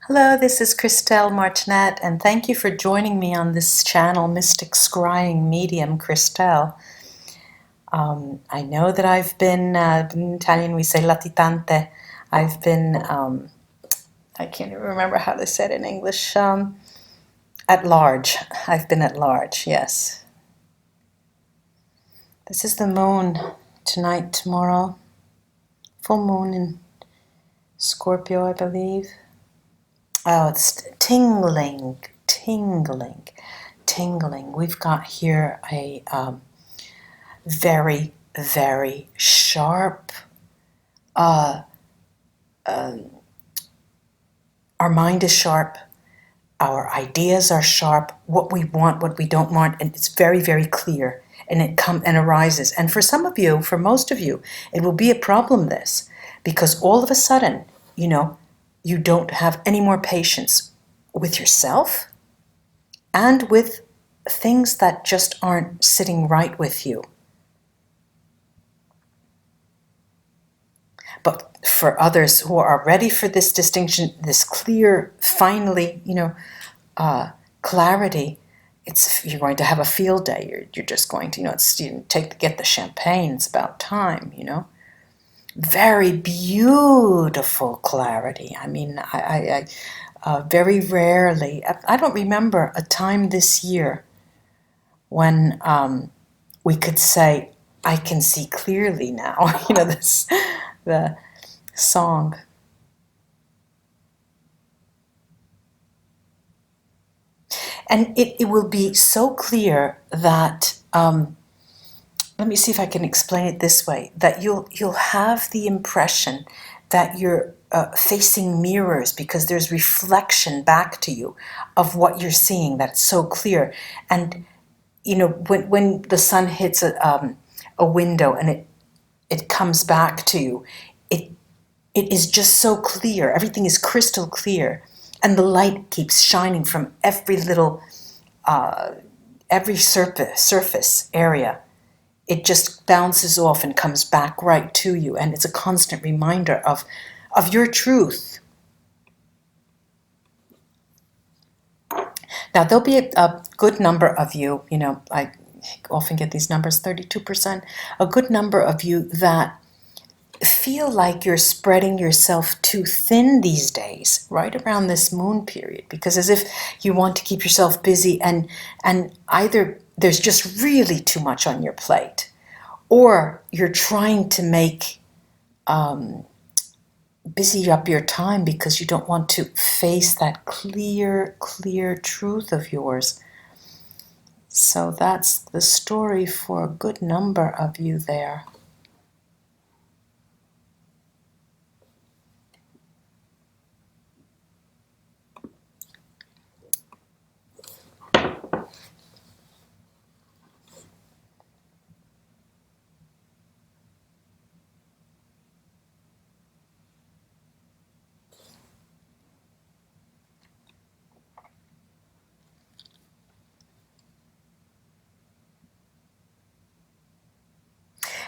Hello, this is Christelle Martinet, and thank you for joining me on this channel, Mystic Scrying Medium Christelle. I know that I've been, in Italian we say latitante, I've been, I can't even remember how to say it in English, at large. I've been at large, yes. This is the moon tonight, tomorrow, full moon in Scorpio, I believe. Oh, it's tingling, tingling, tingling. We've got here a very, very sharp, our mind is sharp, our ideas are sharp, what we want, what we don't want, and it's very, very clear, and it arises. And for some of you, for most of you, it will be a problem, this, because all of a sudden, you don't have any more patience with yourself and with things that just aren't sitting right with you. But for others who are ready for this distinction, this clear, finally, clarity, you're going to have a field day. You're just going to, get the champagne. It's about time, Very beautiful clarity. I mean, I very rarely, I don't remember a time this year when we could say, I can see clearly now, the song. And it will be so clear that, let me see if I can explain it this way, that you'll have the impression that you're facing mirrors, because there's reflection back to you of what you're seeing that's so clear. And when the sun hits a window and it comes back to you, it is just so clear. Everything is crystal clear, and the light keeps shining from every little, every surface area. It just bounces off and comes back right to you, and it's a constant reminder of your truth. Now, there'll be a good number of you, I often get these numbers, 32%, a good number of you that feel like you're spreading yourself too thin these days, right around this moon period, because as if you want to keep yourself busy, and either there's just really too much on your plate, or you're trying to make busy up your time because you don't want to face that clear truth of yours. So that's the story for a good number of you there.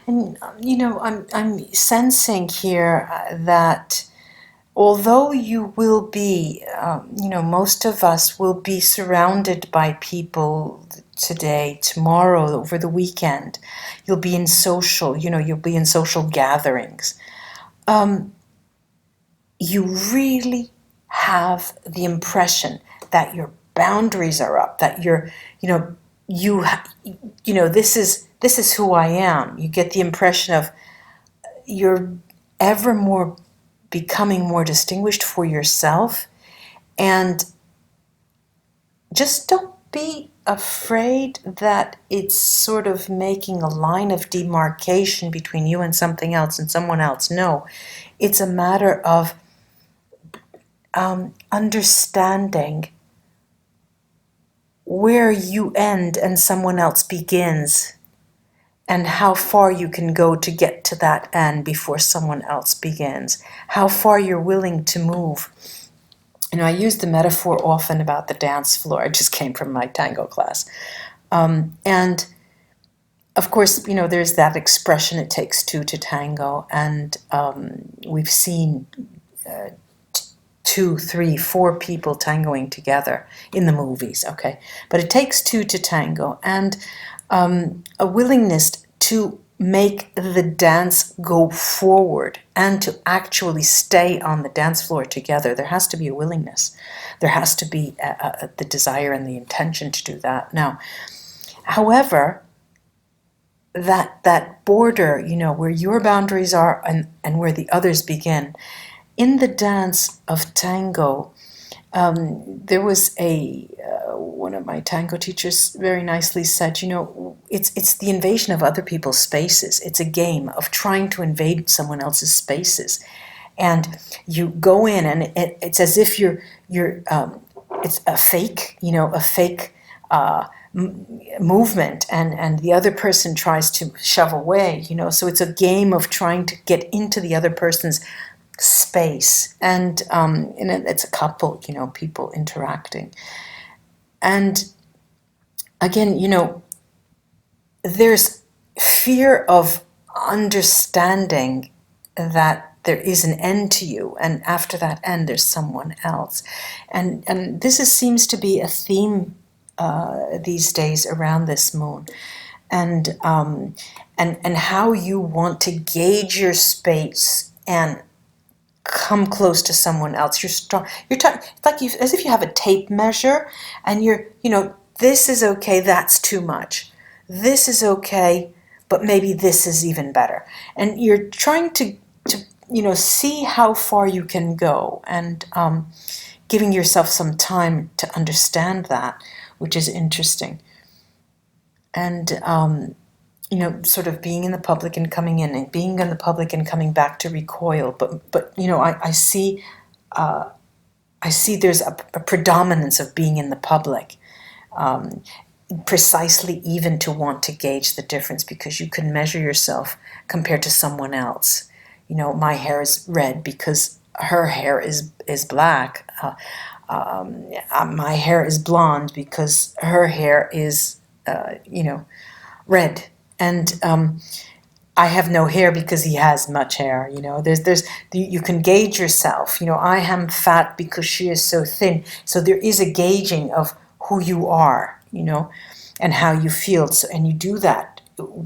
And I'm sensing here that although you will be, most of us will be surrounded by people today, tomorrow, over the weekend. You'll be in social, you'll be in social gatherings. You really have the impression that your boundaries are up, that this is who I am. You get the impression of you're ever more becoming more distinguished for yourself, and just don't be afraid that it's sort of making a line of demarcation between you and something else and someone else. No, it's a matter of understanding where you end and someone else begins, and how far you can go to get to that end before someone else begins, how far you're willing to move. I use the metaphor often about the dance floor. I just came from my tango class. And of course, there's that expression, it takes two to tango, and we've seen 2, 3, 4 people tangoing together in the movies, okay? But it takes two to tango, and a willingness to make the dance go forward and to actually stay on the dance floor together. There has to be a willingness. There has to be the desire and the intention to do that. Now, however, that border, you know, where your boundaries are and where the others begin, in the dance of tango, there was one of my tango teachers very nicely said, you know, it's the invasion of other people's spaces. It's a game of trying to invade someone else's spaces, and you go in, and it's as if you're it's a fake, you know, a fake movement, and the other person tries to shove away, you know. So it's a game of trying to get into the other person's space, and it's a couple, you know, people interacting. And again, you know, there's fear of understanding that there is an end to you, and after that end there's someone else, and seems to be a theme these days around this moon, and how you want to gauge your space and come close to someone else. You're strong. It's like as if you have a tape measure, and you know, this is okay, that's too much. This is okay, but maybe this is even better. And you're trying to you know, see how far you can go, and giving yourself some time to understand that, which is interesting. And you know, sort of being in the public and coming in, and being in the public and coming back to recoil. But you know, I see there's a predominance of being in the public, precisely even to want to gauge the difference, because you can measure yourself compared to someone else. You know, my hair is red because her hair is black. My hair is blonde because her hair is you know, red. And I have no hair because he has much hair. You know, you can gauge yourself. You know, I am fat because she is so thin. So there is a gauging of who you are, you know, and how you feel. So, and you do that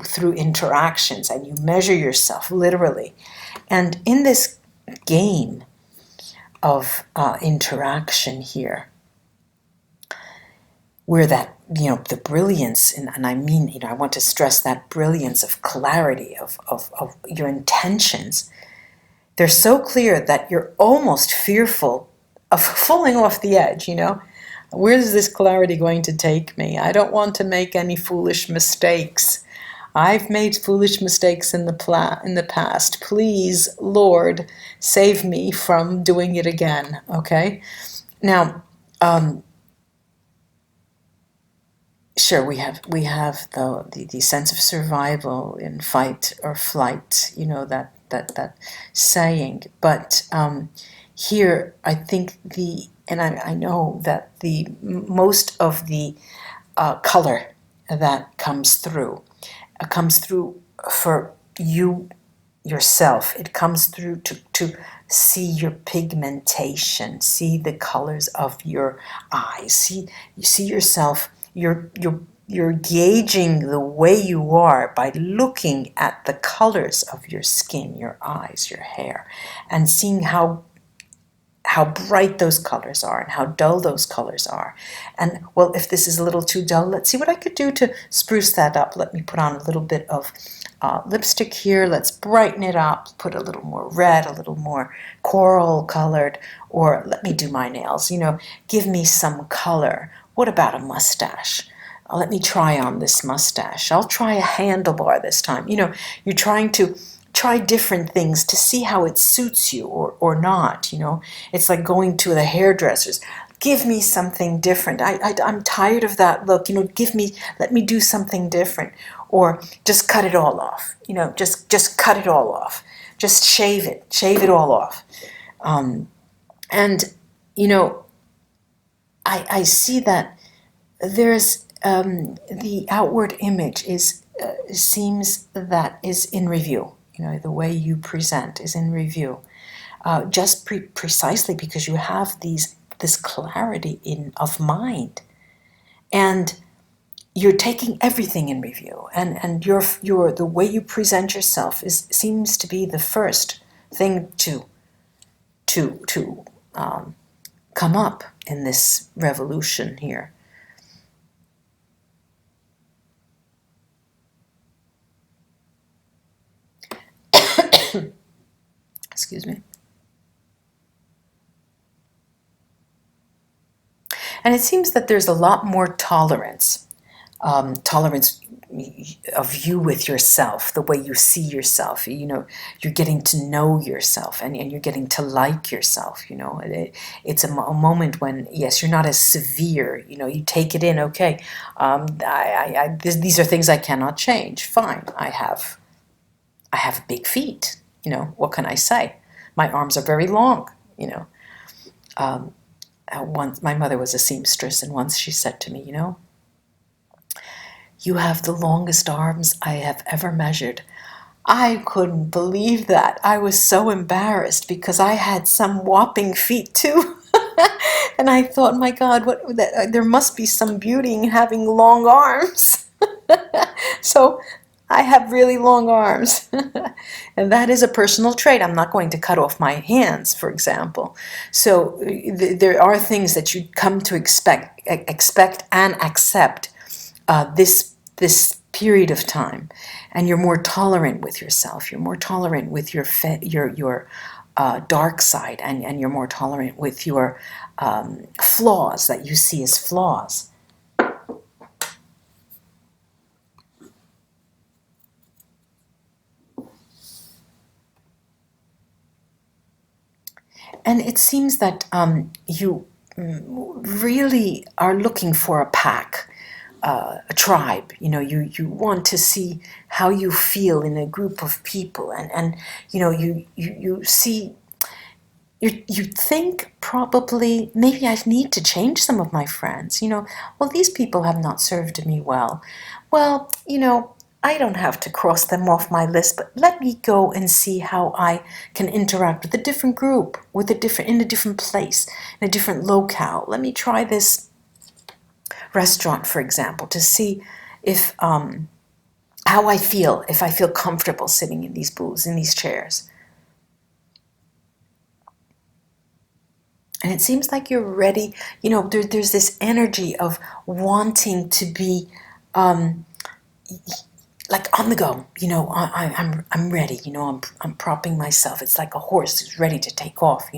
through interactions, and you measure yourself literally. And in this game of interaction here, where that, you know, the brilliance, and I mean, you know, I want to stress that brilliance of clarity of your intentions, they're so clear that you're almost fearful of falling off the edge, you know. Where is this clarity going to take me? I don't want to make any foolish mistakes. I've made foolish mistakes in the past. Please, Lord, save me from doing it again, okay? Now, sure, we have the sense of survival in fight or flight, you know, that saying. But here, I think and I know that the most of the color that comes through for you yourself. It comes through to see your pigmentation, see the colors of your eyes, you see yourself. You're gauging the way you are by looking at the colors of your skin, your eyes, your hair, and seeing how bright those colors are and how dull those colors are. And, well, if this is a little too dull, let's see what I could do to spruce that up. Let me put on a little bit of lipstick here. Let's brighten it up, put a little more red, a little more coral colored, or let me do my nails. You know, give me some color. What about a mustache? Let me try on this mustache. I'll try a handlebar this time. You know, you're trying to try different things to see how it suits you or not, you know. It's like going to the hairdressers. Give me something different. I'm tired of that look, you know, let me do something different. Or just cut it all off, you know, just cut it all off. Just shave it all off. And, you know, I see that there's the outward image seems that is in review. You know, the way you present is in review. just precisely because you have this clarity of mind, and you're taking everything in review, and your the way you present yourself seems to be the first thing to come up in this revolution here. Excuse me. And it seems that there's a lot more tolerance of you with yourself, the way you see yourself. You're getting to know yourself, and you're getting to like yourself. It's a moment when, yes, you're not as severe. You take it in. Okay, these are things I cannot change. Fine, I have big feet. What can I say? My arms are very long. Once my mother was a seamstress, and once she said to me, you have the longest arms I have ever measured. I couldn't believe that. I was so embarrassed because I had some whopping feet too. And I thought, my God, there must be some beauty in having long arms. So I have really long arms. And that is a personal trait. I'm not going to cut off my hands, for example. So there are things that you come to expect and accept this period of time, and you're more tolerant with yourself. You're more tolerant with your dark side, and you're more tolerant with your flaws that you see as flaws. And it seems that you really are looking for a pack, a tribe. You want to see how you feel in a group of people, and you see. You think probably, maybe I need to change some of my friends. Well, these people have not served me well. Well, I don't have to cross them off my list, but let me go and see how I can interact with a different group, in a different place, in a different locale. Let me try this restaurant, for example, to see if how I feel, if I feel comfortable sitting in these booths, in these chairs. And it seems like you're ready. There's this energy of wanting to be like on the go. I'm ready. I'm propping myself. It's like a horse who's ready to take off.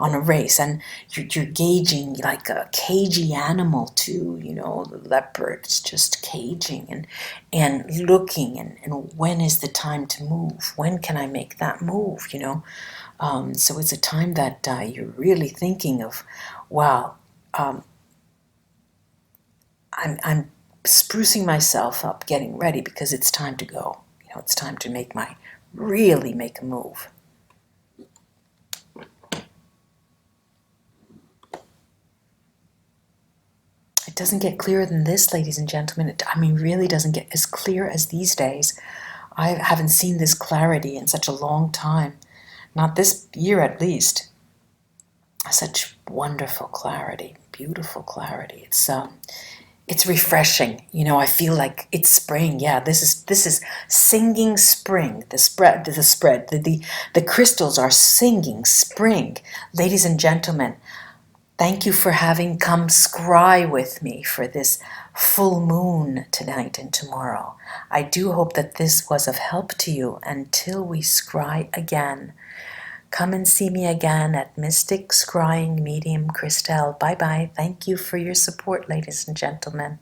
On a race, and you're gauging like a cagey animal too. The leopard's just caging and looking, and when is the time to move? When can I make that move? So it's a time that you're really thinking of, wow, I'm sprucing myself up, getting ready, because it's time to go. It's time to really make a move. It doesn't get clearer than this, ladies and gentlemen. It really doesn't get as clear as these days. I haven't seen this clarity in such a long time. Not this year, at least. Such wonderful clarity, beautiful clarity. It's refreshing. I feel like it's spring. Yeah, this is singing spring. The crystals are singing spring. Ladies and gentlemen, thank you for having come scry with me for this full moon tonight and tomorrow. I do hope that this was of help to you until we scry again. Come and see me again at Mystic Scrying Medium Christelle. Bye-bye. Thank you for your support, ladies and gentlemen.